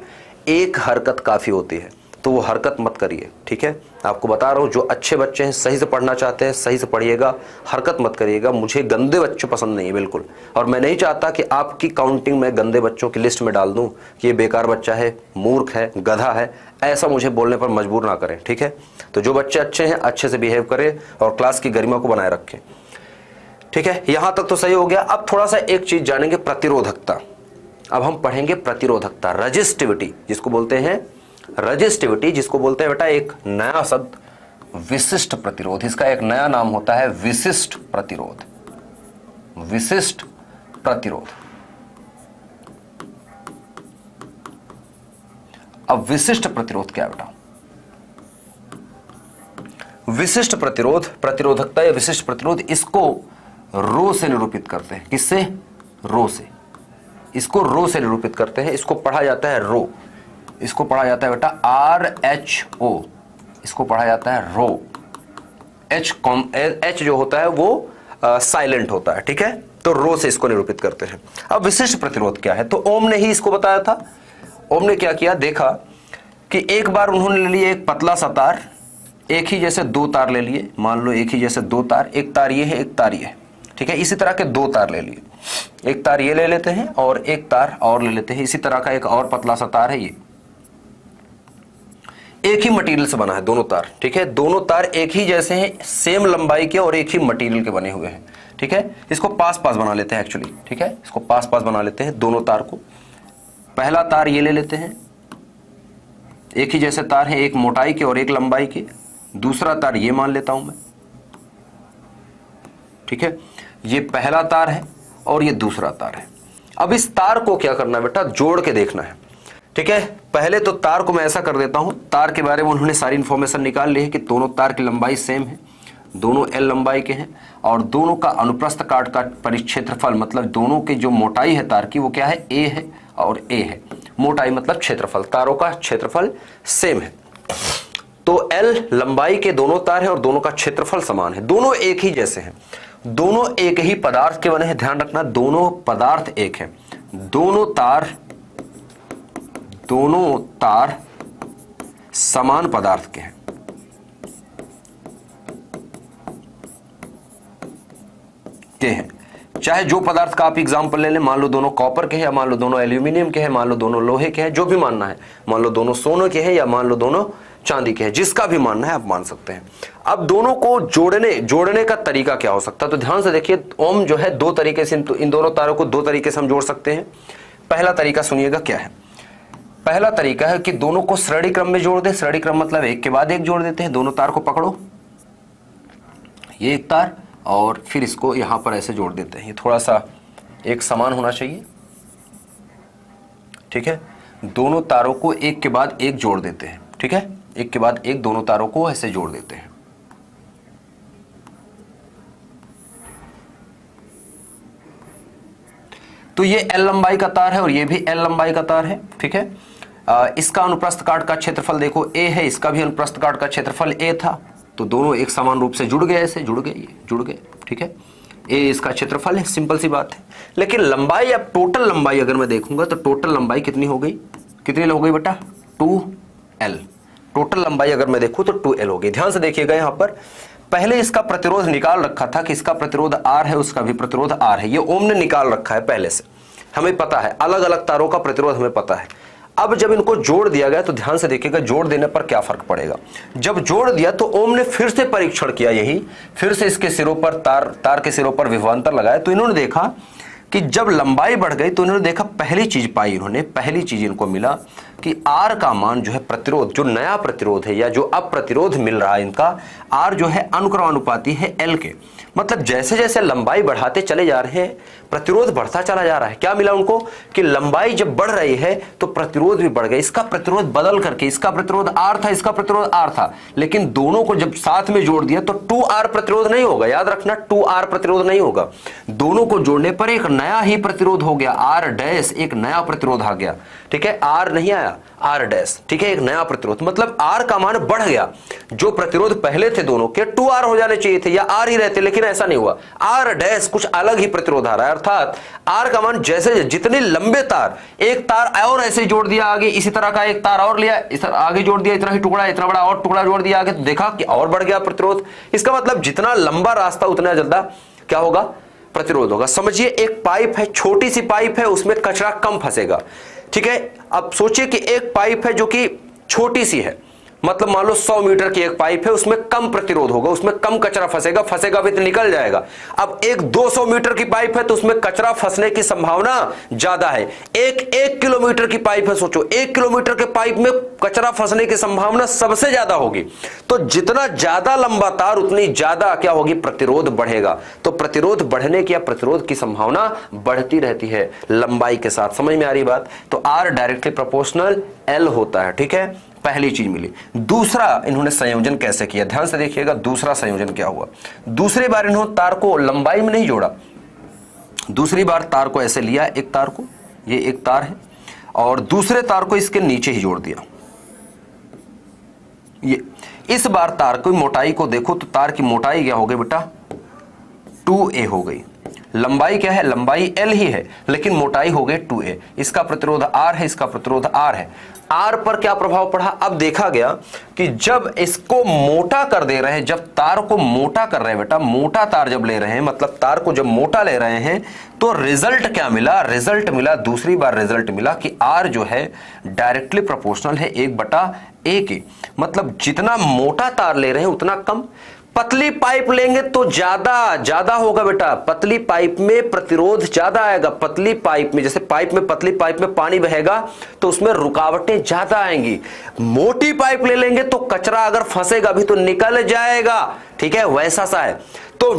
एक हरकत काफी होती है, तो वो हरकत मत करिए, ठीक है। आपको बता रहा हूं, जो अच्छे बच्चे हैं, सही से पढ़ना चाहते हैं, सही से पढ़िएगा, हरकत मत करिएगा। मुझे गंदे बच्चे पसंद नहीं है बिल्कुल, और मैं नहीं चाहता कि आपकी काउंटिंग में गंदे बच्चों की लिस्ट में डाल दूं कि ये बेकार बच्चा है, मूर्ख है, गधा है, ऐसा मुझे बोलने पर मजबूर ना करें, ठीक है। तो जो बच्चे अच्छे हैं अच्छे से बिहेव करें और क्लास की गरिमा को बनाए रखें, ठीक है। यहां तक तो सही हो गया। अब थोड़ा सा एक चीज जानेंगे, प्रतिरोधकता। अब हम पढ़ेंगे प्रतिरोधकता, रजिस्टिविटी जिसको बोलते हैं, रजिस्टिविटी जिसको बोलते हैं बेटा एक नया शब्द, विशिष्ट प्रतिरोध। इसका एक नया नाम होता है विशिष्ट प्रतिरोध, विशिष्ट प्रतिरोध। अब विशिष्ट प्रतिरोध क्या है बेटा? विशिष्ट प्रतिरोध, प्रतिरोधकता या विशिष्ट प्रतिरोध, इसको रो से निरूपित करते हैं। किससे? रो से। इसको रो से निरूपित करते हैं। इसको पढ़ा जाता है रो, इसको पढ़ा जाता है बेटा RHO, इसको पढ़ा जाता है रो। H जो होता है वो साइलेंट होता है, ठीक है। तो रो से इसको निरूपित करते हैं। अब विशिष्ट प्रतिरोध क्या है? तो ओम ने ही इसको बताया था। ओम ने क्या किया, देखा कि एक बार उन्होंने ले लिया एक पतला सा तार, एक ही जैसे 2 तार ले लिए, मान लो एक ही जैसे 2 तार, एक तार ये है, एक तार ये है, ठीक है। इसी तरह के 2 तार ले लिए, एक तार ये ले लेते हैं और एक तार और ले लेते हैं। इसी तरह का एक और पतला सा तार है, ये एक ही मटेरियल से बना है दोनों तार, ठीक है। दोनों तार एक ही जैसे हैं, सेम लंबाई के और एक ही मटेरियल के बने हुए हैं, ठीक ठीक है, इसको पास पास बना लेते हैं एक्चुअली, ठीक है, इसको पास पास बना लेते हैं दोनों तार को। पहला तार ये ले लेते हैं, एक ही जैसे तार है, एक मोटाई के और एक लंबाई के। दूसरा तार ये मान लेता हूं मैं, ठीक है, ये पहला तार है और ये दूसरा तार है। अब इस तार को क्या करना है बेटा, जोड़ के देखना है, ठीक है। पहले तो तार को मैं ऐसा कर देता हूं, तार के बारे में उन्होंने सारी इंफॉर्मेशन निकाल ली है कि दोनों तार की लंबाई सेम है, दोनों L लंबाई के हैं और दोनों का अनुप्रस्थ काट का परिक्षेत्रफल, मतलब दोनों की जो मोटाई है तार की वो क्या है, A है और A है। मोटाई मतलब क्षेत्रफल, तारों का क्षेत्रफल सेम है। तो L लंबाई के दोनों तार हैं और दोनों का क्षेत्रफल समान है, दोनों एक ही जैसे हैं, दोनों एक ही पदार्थ के बने हैं। ध्यान रखना, दोनों पदार्थ एक हैं, दोनों तार समान पदार्थ के हैं। चाहे जो पदार्थ का आप एग्जांपल ले लें, मान लो दोनों कॉपर के हैं, या मान लो दोनों एल्यूमिनियम के हैं, मान लो दोनों लोहे के हैं, जो भी मानना है, मान लो दोनों सोने के हैं या मान लो दोनों चांदी के हैं, जिसका भी मानना है आप मान सकते हैं। अब दोनों को जोड़ने का तरीका क्या हो सकता है, तो ध्यान से देखिए, ओम जो है दो तरीके से, इन दोनों तारों को दो तरीके से हम जोड़ सकते हैं। पहला तरीका सुनिएगा क्या है। पहला तरीका है कि दोनों को श्रेणी क्रम में जोड़ दे। श्रेणी क्रम मतलब एक के बाद एक जोड़ देते हैं। दोनों तार को पकड़ो, ये एक तार, और फिर इसको यहां पर ऐसे जोड़ देते हैं। ये थोड़ा सा एक समान होना चाहिए, ठीक है। दोनों तारों को एक के बाद एक जोड़ देते हैं, ठीक है, एक के बाद एक दोनों तारों को ऐसे जोड़ देते हैं। तो ये L लंबाई का तार है और ये भी L लंबाई का तार है, ठीक है। इसका अनुप्रस्थ काट का क्षेत्रफल देखो A है, इसका भी अनुप्रस्थ काट का क्षेत्रफल A था, तो दोनों एक समान रूप से जुड़ गए, ऐसे जुड़ गए, ठीक है। A इसका क्षेत्रफल है, सिंपल सी बात है। लेकिन लंबाई, अब टोटल लंबाई अगर मैं देखूंगा तो टोटल लंबाई कितनी हो गई, हो गई बेटा 2L। टोटल लंबाई अगर मैं देखूं तो 2L हो गई। ध्यान से देखिएगा, यहां पर पहले इसका प्रतिरोध निकाल रखा था कि इसका प्रतिरोध R है, उसका भी प्रतिरोध R है, ये ओम ने निकाल रखा है पहले से, हमें पता है, अलग अलग तारों का प्रतिरोध हमें पता है। अब जब इनको जोड़ दिया गया तो ध्यान से देखिएगा जोड़ देने पर क्या फर्क पड़ेगा। जब जोड़ दिया तो ओम ने फिर से परीक्षण किया, यही फिर से इसके सिरों पर तार के सिरों पर विभवांतर लगाया, तो इन्होंने देखा कि जब लंबाई बढ़ गई तो इन्होंने देखा, पहली चीज इनको मिला कि R का मान जो है, प्रतिरोध जो नया प्रतिरोध है या जो अब प्रतिरोध मिल रहा है इनका, R जो है अनुक्रमानुपाती है L के। मतलब जैसे जैसे लंबाई बढ़ाते चले जा रहे हैं प्रतिरोध बढ़ता चला जा रहा है। क्या मिला उनको कि लंबाई जब बढ़ रही है तो प्रतिरोध भी बढ़ गया। इसका प्रतिरोध बदल करके, इसका प्रतिरोध R था, इसका प्रतिरोध R था, लेकिन दोनों को जब साथ में जोड़ दिया तो 2R प्रतिरोध नहीं होगा, याद रखना 2R प्रतिरोध नहीं होगा। दोनों को जोड़ने पर एक नया ही प्रतिरोध हो गया, R डैश, एक नया प्रतिरोध आ गया, ठीक है, R नहीं आया, R डैश, ठीक है, एक नया प्रतिरोध, मतलब R का मान बढ़ गया। जो प्रतिरोध पहले थे दोनों के 2R हो जाने चाहिए थे या R ही रहते, लेकिन ऐसा नहीं हुआ, R डैश कुछ अलग ही प्रतिरोध आ रहा है। अर्थात R का मान जैसे जितने लंबे तार, एक तार और ऐसे जोड़ दिया आगे, इसी तरह का एक तार और लिया, इस तरह आगे जोड़ दिया, इतना ही टुकड़ा, इतना बड़ा और टुकड़ा जोड़ दिया आगे, तो देखा कि और बढ़ गया प्रतिरोध। इसका मतलब जितना लंबा रास्ता उतना ज्यादा क्या होगा, प्रतिरोध होगा। समझिए एक पाइप है, छोटी सी पाइप है, उसमें कचरा कम फंसेगा, ठीक है। अब सोचिए कि एक पाइप है जो कि छोटी सी है, मतलब मान लो 100 मीटर की एक पाइप है, उसमें कम प्रतिरोध होगा, उसमें कम कचरा फंसेगा भी तो निकल जाएगा। अब एक 200 मीटर की पाइप है तो उसमें कचरा फंसने की संभावना ज्यादा है। एक किलोमीटर की पाइप है, सोचो 1 किलोमीटर के पाइप में कचरा फंसने की संभावना सबसे ज्यादा होगी। तो जितना ज्यादा लंबा तार उतनी ज्यादा क्या होगी, प्रतिरोध बढ़ेगा। तो प्रतिरोध बढ़ने की या प्रतिरोध की संभावना बढ़ती रहती है लंबाई के साथ। समझ में आ रही बात। तो R डायरेक्टली प्रोपोर्शनल L होता है, ठीक है, पहली चीज मिली। दूसरा इन्होंने संयोजन कैसे किया, ध्यान से देखिएगा दूसरा संयोजन क्या हुआ। दूसरी बार इन्होंने तार को लंबाई में नहीं जोड़ा, दूसरी बार तार को ऐसे लिया, एक तार को, ये एक तार है, और दूसरे तार को इसके नीचे ही जोड़ दिया। ये इस बार तार की मोटाई को देखो तो तार की मोटाई क्या हो गई बेटा, 2A हो गई। लंबाई क्या है, लंबाई L ही है, लेकिन मोटाई हो गई 2A। इसका प्रतिरोध R है, इसका प्रतिरोध R है। R पर क्या प्रभाव पड़ा, अब देखा गया कि जब इसको मोटा कर दे रहे हैं, जब तार को मोटा कर रहे हैं बेटा, मोटा तार जब ले रहे हैं, मतलब तार को जब मोटा ले रहे हैं, तो रिजल्ट क्या मिला, रिजल्ट मिला, दूसरी बार रिजल्ट मिला कि R जो है डायरेक्टली प्रोपोर्शनल है 1/A के। मतलब जितना मोटा तार ले रहे हैं उतना कम, पतली पाइप लेंगे तो ज्यादा होगा बेटा, पतली पाइप में प्रतिरोध ज्यादा आएगा। पतली पाइप में, जैसे पतली पाइप में पानी बहेगा तो उसमें रुकावटें ज्यादा आएंगी। मोटी पाइप ले लेंगे तो कचरा अगर फंसेगा भी तो निकल जाएगा, ठीक है, वैसा सा है। तो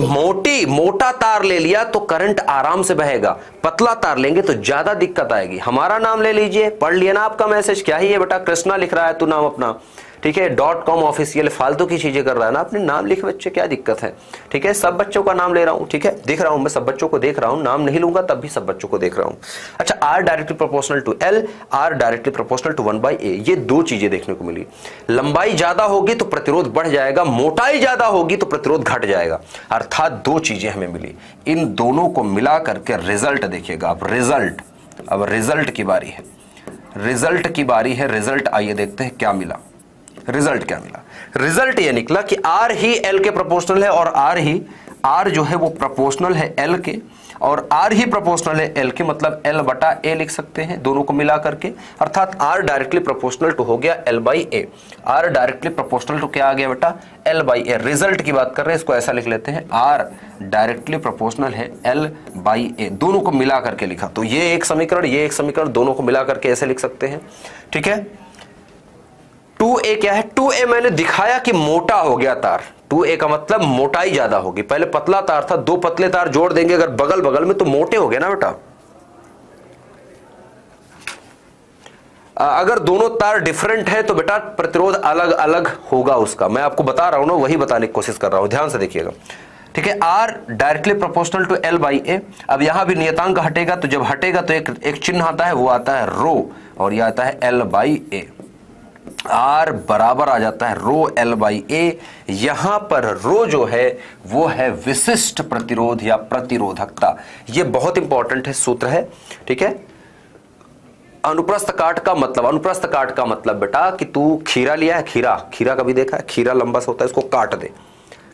मोटा तार ले लिया तो करंट आराम से बहेगा, पतला तार लेंगे तो ज्यादा दिक्कत आएगी। हमारा नाम ले लीजिए, पढ़ लिया ना आपका मैसेज, क्या ही है बेटा, कृष्णा लिख रहा है तू नाम अपना, ठीक है, .com ऑफिशियल, फालतू की चीजें कर रहा है ना, अपने नाम लिख बच्चे, क्या दिक्कत है, ठीक है। सब बच्चों का नाम ले रहा हूं, ठीक है, देख रहा हूं मैं, सब बच्चों को देख रहा हूं, नाम नहीं लूंगा तब भी सब बच्चों को देख रहा हूं। अच्छा, R directly proportional to L, R directly proportional to 1/A, ये दो चीजें देखने को मिली। लंबाई ज्यादा होगी तो प्रतिरोध बढ़ जाएगा, मोटाई ज्यादा होगी तो प्रतिरोध घट जाएगा, अर्थात दो चीजें हमें मिली। इन दोनों को मिला करके रिजल्ट देखिएगा आप, रिजल्ट, अब रिजल्ट की बारी है, रिजल्ट की बारी है। रिजल्ट आइए देखते हैं क्या मिला। रिजल्ट क्या मिला? रिजल्ट ये निकला कि R ही L के प्रोपोर्शनल है, और R जो है वो प्रोपोर्शनल है L के, और R ही प्रोपोर्शनल है L के, मतलब L/A लिख सकते हैं दोनों को मिला करके, अर्थात R डायरेक्टली प्रोपोर्शनल टू हो गया L/A। R directly proportional to क्या आ गया बेटा? L/A। रिजल्ट की बात कर रहे हैं, इसको ऐसा लिख लेते हैं, R डायरेक्टली प्रोपोर्शनल है L/A, दोनों को मिला करके लिखा। तो ये एक समीकरण, ये एक समीकरण, दोनों को मिला करके ऐसे लिख सकते हैं, ठीक है। 2A क्या है? 2A मैंने दिखाया कि मोटा हो गया तार, 2A का मतलब मोटाई ज्यादा होगी। पहले पतला तार था, दो पतले तार जोड़ देंगे अगर बगल बगल में तो मोटे हो गए ना बेटा। अगर दोनों तार डिफरेंट है तो बेटा प्रतिरोध अलग अलग होगा उसका, मैं आपको बता रहा हूं ना, वही बताने की कोशिश कर रहा हूं, ध्यान से देखिएगा, ठीक है। R directly proportional to L/A। अब यहां भी नियतांक हटेगा, तो जब हटेगा तो एक चिन्ह आता है, वो आता है रो, और यह आता है L/A। R बराबर आ जाता है रो L/A। यहां पर रो जो है वो है विशिष्ट प्रतिरोध या प्रतिरोधकता। ये बहुत इंपॉर्टेंट है, सूत्र है, ठीक है। अनुप्रस्थ काट का मतलब, अनुप्रस्थ काट का मतलब बेटा कि तू खीरा लिया है, खीरा कभी देखा है? खीरा लंबा सा होता है, इसको काट दे।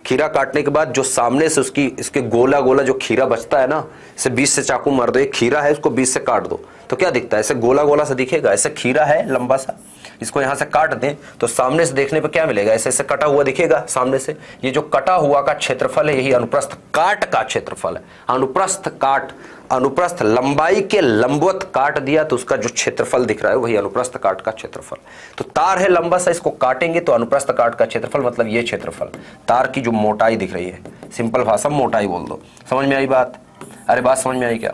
खीरा काटने के बाद जो सामने से उसकी इसके गोला गोला जो खीरा बचता है ना, इसे बीच से चाकू मार दो, एक खीरा है उसको बीच से काट दो, तो क्या दिखता है? ऐसे गोला गोला सा दिखेगा, ऐसे खीरा है लंबा सा, इसको यहां से काट दें तो सामने से देखने पे क्या मिलेगा? ऐसे ऐसे कटा हुआ दिखेगा सामने से। ये जो कटा हुआ का क्षेत्रफल है, यही अनुप्रस्थ काट का क्षेत्रफल है। अनुप्रस्थ काट, अनुप्रस्थ लंबाई के लंबवत काट दिया तो उसका जो क्षेत्रफल दिख रहा है वही अनुप्रस्थ काट का क्षेत्रफल। तो तार है लंबा सा, इसको काटेंगे तो अनुप्रस्थ काट का क्षेत्रफल मतलब ये क्षेत्रफल, तार की जो मोटाई दिख रही है, सिंपल भाषा में मोटाई बोल दो। समझ में आई बात? अरे बात समझ में आई क्या?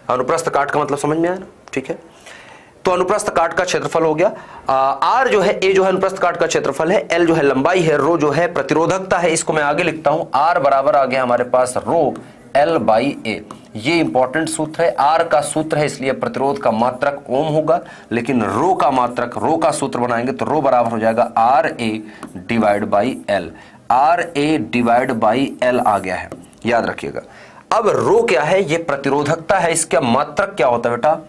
अनुप्रस्थ काट का मतलब समझ में आया ना, ठीक है। तो अनुप्रस्थ काट का क्षेत्रफल हो गया। R जो है, A जो है अनुप्रस्थ काट का क्षेत्रफल है, L जो है लंबाई है, रो जो है प्रतिरोधकता है। इसको मैं आगे लिखता हूं, R बराबर आ गया हमारे पास रो L/A। ये इंपॉर्टेंट सूत्र है, R का सूत्र है इसलिए प्रतिरोध का मात्रक ओम होगा, लेकिन रो का मात्रक, रो का सूत्र बनाएंगे तो रो बराबर हो जाएगा RA/L। RA/L आ गया है, याद रखिएगा। अब रो क्या है? ये प्रतिरोधकता है, इसका मात्रक क्या होता है बेटा?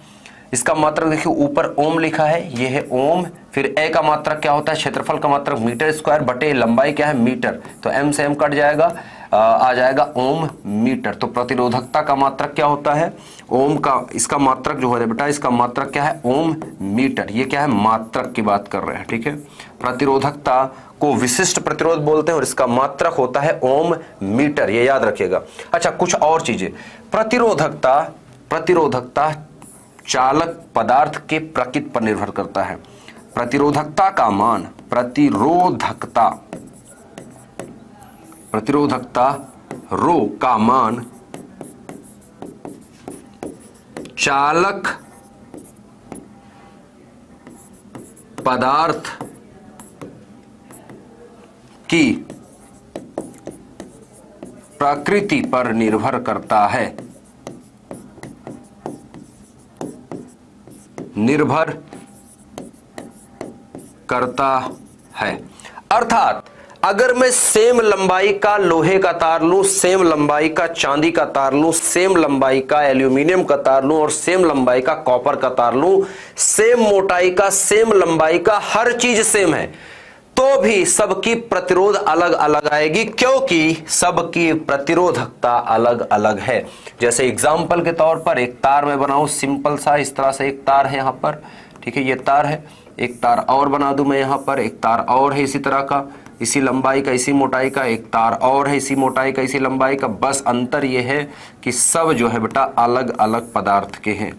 इसका मात्रक देखिए, ऊपर ओम लिखा है, ये है ओम, फिर A का मात्रक क्या होता है? क्षेत्रफल का मात्रक मीटर स्क्वायर बटे लंबाई क्या है? मीटर, तो M से M कट जाएगा, आ जाएगा ओम मीटर। तो प्रतिरोधकता का मात्रक क्या होता है? ओम का, इसका मात्रक जो है बेटा, इसका मात्रक क्या है? ओम मीटर। ये क्या है? मात्रक की बात कर रहे हैं, ठीक है। प्रतिरोधकता को विशिष्ट प्रतिरोध बोलते हैं और इसका मात्रक होता है ओम मीटर, ये याद रखिएगा। अच्छा, कुछ और चीजें, प्रतिरोधकता चालक पदार्थ के प्रकृति पर निर्भर करता है। प्रतिरोधकता का मान, प्रतिरोधकता रो का मान चालक पदार्थ की प्रकृति पर निर्भर करता है, निर्भर करता है। अर्थात अगर मैं सेम लंबाई का लोहे का तार लूं, सेम लंबाई का चांदी का तार लूं, सेम लंबाई का एल्यूमिनियम का तार लूं और सेम लंबाई का कॉपर का तार लूं, सेम मोटाई का, सेम लंबाई का, हर चीज सेम है, तो भी सबकी प्रतिरोध अलग अलग आएगी, क्योंकि सबकी प्रतिरोधकता अलग अलग है। जैसे एग्जाम्पल के तौर पर एक तार मैं बनाऊं सिंपल सा, इस तरह से एक तार है यहां पर, ठीक है, ये तार है, एक तार और बना दूं मैं यहां पर, एक तार और है इसी तरह का, इसी लंबाई का, इसी मोटाई का, एक तार और है इसी मोटाई का, इसी लंबाई का। बस अंतर ये है कि सब जो है बेटा अलग अलग पदार्थ के हैं।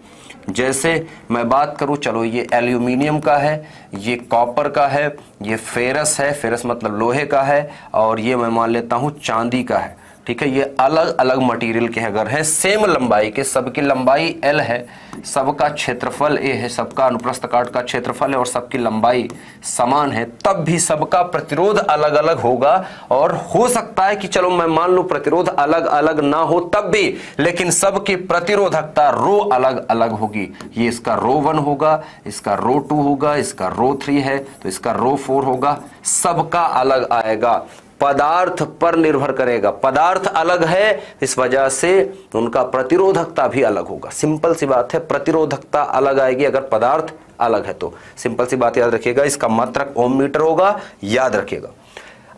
जैसे मैं बात करूं, चलो ये एल्यूमिनियम का है, ये कॉपर का है, ये फेरस है, फेरस मतलब लोहे का है, और ये मैं मान लेता हूं चांदी का है, ठीक है। ये अलग अलग मटेरियल के अगर है, सेम लंबाई के, सबकी लंबाई L है, सबका क्षेत्रफल A है, सबका अनुप्रस्थ काट का क्षेत्रफल है और सबकी लंबाई समान है, तब भी सबका प्रतिरोध अलग अलग होगा। और हो सकता है कि चलो मैं मान लूं प्रतिरोध अलग अलग ना हो तब भी, लेकिन सबकी प्रतिरोधकता रो अलग अलग होगी। ये इसका रो 1 होगा, इसका रो 2 होगा, इसका रो 3 है तो इसका रो 4 होगा, सबका अलग आएगा। पदार्थ पर निर्भर करेगा, पदार्थ अलग है इस वजह से उनका प्रतिरोधकता भी अलग होगा। सिंपल सी बात है, प्रतिरोधकता अलग आएगी अगर पदार्थ अलग है तो। सिंपल सी बात याद रखिएगा, इसका मात्रक ओम मीटर होगा, याद रखिएगा।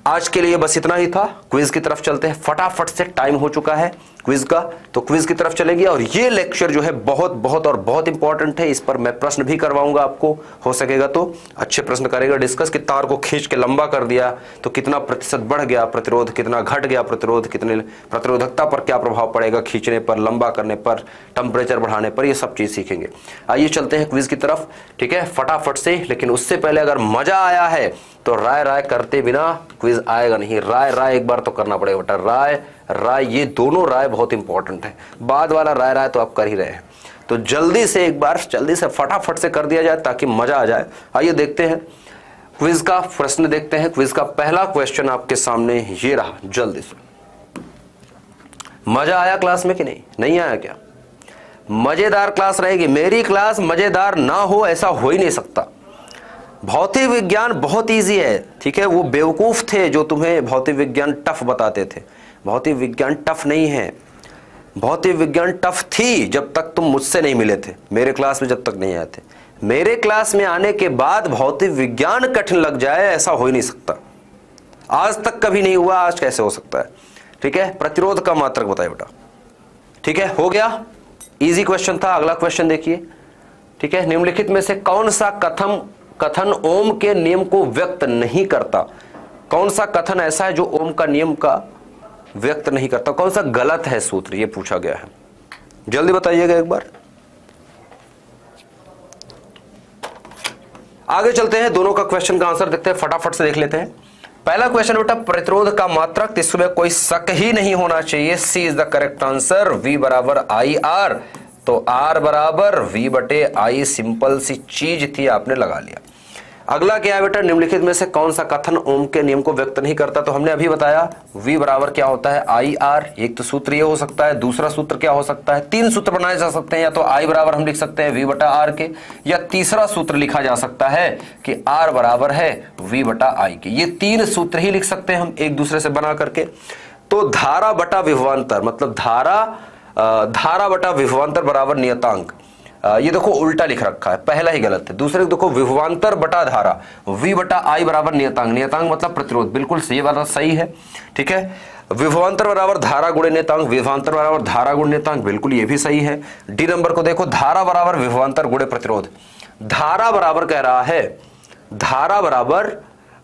आज के लिए बस इतना ही था। क्विज की तरफ चलते हैं, फटाफट से टाइम हो चुका है क्विज का, तो क्विज की तरफ चलेंगे। और ये लेक्चर जो है बहुत बहुत और बहुत इंपॉर्टेंट है, इस पर मैं प्रश्न भी करवाऊंगा आपको, हो सकेगा तो अच्छे प्रश्न करेगा डिस्कस कि तार को खींच के लंबा कर दिया तो कितना प्रतिशत बढ़ गया प्रतिरोध, कितना घट गया प्रतिरोध, कितने प्रतिरोधकता पर क्या प्रभाव पड़ेगा खींचने पर, लंबा करने पर, टेम्परेचर बढ़ाने पर, ये सब चीज सीखेंगे। आइए चलते हैं क्विज की तरफ, ठीक है, फटाफट से। लेकिन उससे पहले अगर मजा आया है तो राय राय करते बिना क्विज आएगा नहीं। राय राय एक बार तो करना पड़ेगा बेटा, राय राय, ये दोनों राय बहुत इंपॉर्टेंट है। बाद वाला राय राय तो आप कर ही रहे हैं, तो जल्दी से एक बार जल्दी से फटाफट से कर दिया जाए ताकि मजा आ जाए। आइए देखते हैं क्विज का प्रश्न, देखते हैं क्विज का पहला क्वेश्चन आपके सामने ये रहा। जल्दी से, मजा आया क्लास में कि नहीं आया क्या? मजेदार क्लास रहेगी। मेरी क्लास मजेदार ना हो ऐसा हो ही नहीं सकता। भौतिक विज्ञान बहुत इजी है, ठीक है। वो बेवकूफ थे जो तुम्हें भौतिक विज्ञान टफ बताते थे। भौतिक विज्ञान टफ नहीं है, भौतिक विज्ञान टफ थी जब तक तुम मुझसे नहीं मिले थे, मेरे क्लास में जब तक नहीं आए थे। मेरे क्लास में आने के बाद भौतिक विज्ञान कठिन लग जाए ऐसा हो ही नहीं सकता। आज तक कभी नहीं हुआ, आज कैसे हो सकता है? ठीक है, प्रतिरोध का मात्रक बताइए बेटा। ठीक है, हो गया, इजी क्वेश्चन था। अगला क्वेश्चन देखिए, ठीक है। निम्नलिखित में से कौन सा कथन ओम के नियम को व्यक्त नहीं करता? कौन सा कथन ऐसा है जो ओम का नियम का व्यक्त नहीं करता? कौन सा गलत है सूत्र, ये पूछा गया है, जल्दी बताइएगा एक बार। आगे चलते हैं, दोनों का क्वेश्चन का आंसर देखते हैं, फटाफट से देख लेते हैं। पहला क्वेश्चन बेटा, प्रतिरोध का मात्रक, इसमें कोई शक ही नहीं होना चाहिए, C is the correct answer. V बराबर आई आर, तो R बराबर V बटे आई, सिंपल सी चीज थी, आपने लगा लिया। अगला क्या है बेटा, निम्नलिखित में से कौन सा कथन ओम के नियम को व्यक्त नहीं करता? तो हमने अभी बताया V बराबर क्या होता है, आई आर। एक तो सूत्र ये हो सकता है, दूसरा सूत्र क्या हो सकता है, तीन सूत्र बनाए जा सकते हैं। या तो I बराबर हम लिख सकते हैं V बटा आर के, या तीसरा सूत्र लिखा जा सकता है कि R बराबर है V बटा आई के। ये तीन सूत्र ही लिख सकते हैं हम एक दूसरे से बना करके। तो धारा बटा विभवांतर, मतलब धारा बटा विभवांतर बराबर नियतांक, ये देखो उल्टा लिख रखा है, पहला ही गलत है। दूसरे देखो विभवांतर बटा धारा, V बटा आई बराबर नियतांक, नियतांक मतलब प्रतिरोध, बिल्कुल सही बात सही है, ठीक है। विभवांतर बराबर धारा गुणे नियतांक, विभवांतर बराबर धारा गुणे नियतांक, बिल्कुल ये भी सही है। डी नंबर को देखो, धारा बराबर विभवांतर गुणे प्रतिरोध। धारा बराबर कह रहा है, धारा बराबर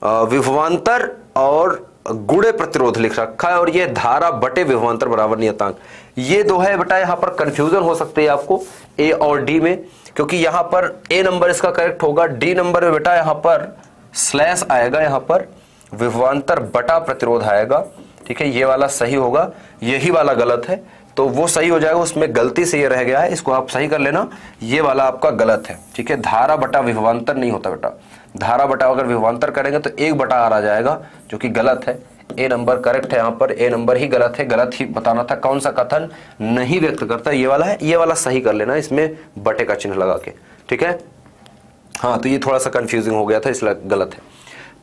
विभवांतर और गुणे प्रतिरोध लिख रखा है, और ये धारा बटे विभवांतर बराबर नियतांक। ये दो है बेटा, यहां पर कंफ्यूजन हो सकती है आपको ए और डी में, क्योंकि यहां पर ए नंबर इसका करेक्ट होगा, डी नंबर में बेटा यहां पर स्लैश आएगा, यहां पर विभवांतर बटा प्रतिरोध आएगा, ठीक है। ये वाला सही होगा, यही वाला गलत है, तो वो सही हो जाएगा। उसमें गलती से ये रह गया है, इसको आप सही कर लेना, ये वाला आपका गलत है, ठीक है। धारा बटा विभवांतर नहीं होता बेटा, धारा बटा अगर विभवांतर करेंगे तो 1/r आ जाएगा, जो कि गलत है। ए नंबर करेक्ट है, यहाँ पर ए नंबर ही गलत है, गलत ही बताना था। कौन सा कथन नहीं व्यक्त करता, ये वाला है, ये वाला सही कर लेना, इसमें बटे का चिन्ह लगा के, ठीक है। हाँ, तो ये थोड़ा सा कंफ्यूजिंग हो गया था, इसलिए गलत है।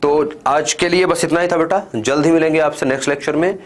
तो आज के लिए बस इतना ही था बेटा, जल्द ही मिलेंगे आपसे नेक्स्ट लेक्चर में।